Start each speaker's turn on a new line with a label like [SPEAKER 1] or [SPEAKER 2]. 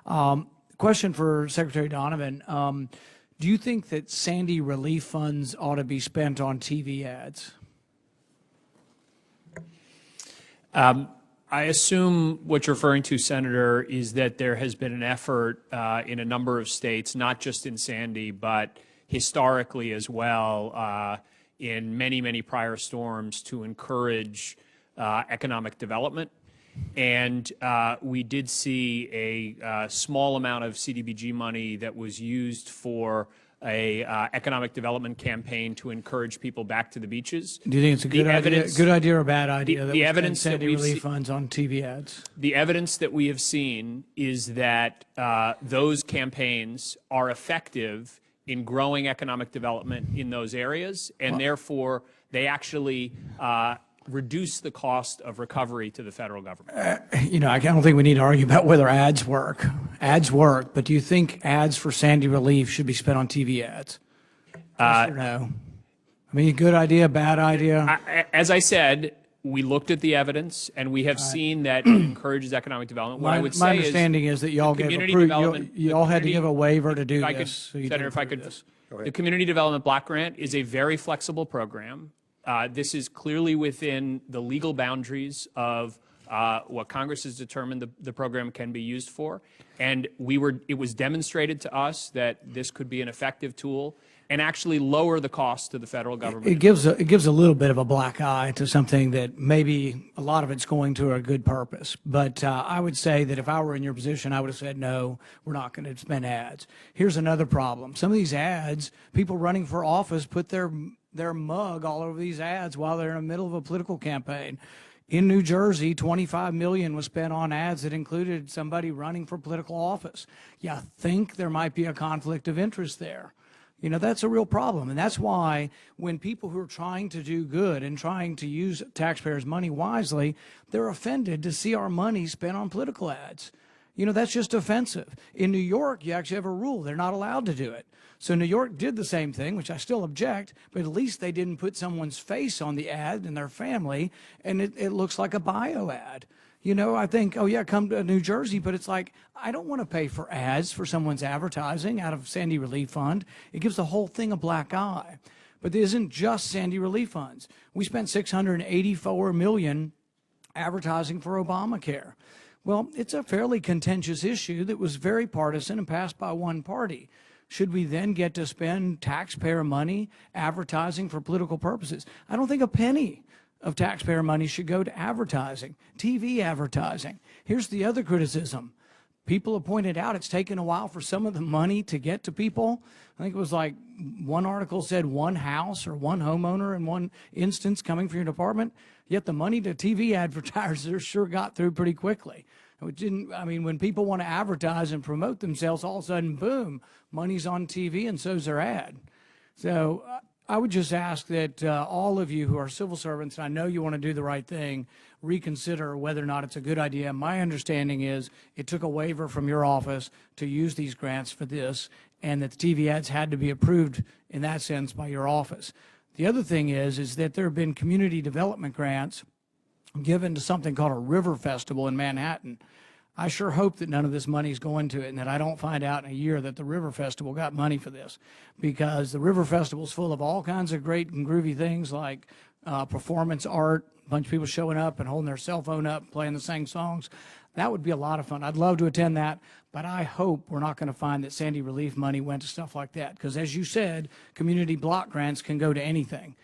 [SPEAKER 1] Question for Secretary Donovan. Do you think that Sandy relief funds ought to be spent on TV ads?
[SPEAKER 2] I assume what you're referring to, Senator, is that there has been an effort in a number of states, not just in Sandy, but historically as well, in many, many prior storms, to encourage economic development. And we did see a small amount of CDBG money that was used for a economic development campaign to encourage people back to the beaches.
[SPEAKER 1] Do you think it's a good idea or a bad idea that we spend Sandy relief funds on TV ads?
[SPEAKER 2] The evidence that we have seen is that those campaigns are effective in growing economic development in those areas, and therefore they actually reduce the cost of recovery to the federal government.
[SPEAKER 1] I don't think we need to argue about whether ads work. Ads work, but do you think ads for Sandy relief should be spent on TV ads? Yes or no? I mean, good idea, bad idea?
[SPEAKER 2] As I said, we looked at the evidence, and we have seen that it encourages economic development. What I would say
[SPEAKER 1] my understanding is that y'all had to give a waiver to do this.
[SPEAKER 2] Senator, if I could, the Community Development Block Grant is a very flexible program. This is clearly within the legal boundaries of what Congress has determined the program can be used for. And it was demonstrated to us that this could be an effective tool and actually lower the cost to the federal government.
[SPEAKER 1] It gives a little bit of a black eye to something that maybe a lot of it's going to a good purpose. But I would say that if I were in your position, I would have said, no, we're not going to spend ads. Here's another problem. Some of these ads, people running for office put their mug all over these ads while they're in the middle of a political campaign. In New Jersey, $25 million was spent on ads that included somebody running for political office. You think there might be a conflict of interest there. That's a real problem. And that's why when people who are trying to do good and trying to use taxpayers' money wisely, they're offended to see our money spent on political ads. That's just offensive. In New York, you actually have a rule. They're not allowed to do it. So New York did the same thing, which I still object, but at least they didn't put someone's face on the ad and their family, and it looks like a bio ad. I think, oh yeah, come to New Jersey, but it's like, I don't want to pay for ads for someone's advertising out of Sandy Relief Fund. It gives the whole thing a black eye. But it isn't just Sandy Relief Funds. We spent $684 million advertising for Obamacare. Well, it's a fairly contentious issue that was very partisan and passed by one party. Should we then get to spend taxpayer money advertising for political purposes? I don't think a penny of taxpayer money should go to advertising, TV advertising. Here's the other criticism. People have pointed out it's taken a while for some of the money to get to people. I think it was like one article said one house or one homeowner in one instance coming from your department, yet the money to TV advertisers sure got through pretty quickly. When people want to advertise and promote themselves, all of a sudden, boom, money's on TV and so's their ad. So I would just ask that all of you who are civil servants, and I know you want to do the right thing, reconsider whether or not it's a good idea. My understanding is it took a waiver from your office to use these grants for this, and that the TV ads had to be approved in that sense by your office. The other thing is that there have been community development grants given to something called a river festival in Manhattan. I sure hope that none of this money is going to it and that I don't find out in a year that the River Festival got money for this, because the River Festival is full of all kinds of great and groovy things like performance art, a bunch of people showing up and holding their cell phone up, playing the same songs. That would be a lot of fun. I'd love to attend that, but I hope we're not going to find that Sandy relief money went to stuff like that, because as you said, community block grants can go to anything.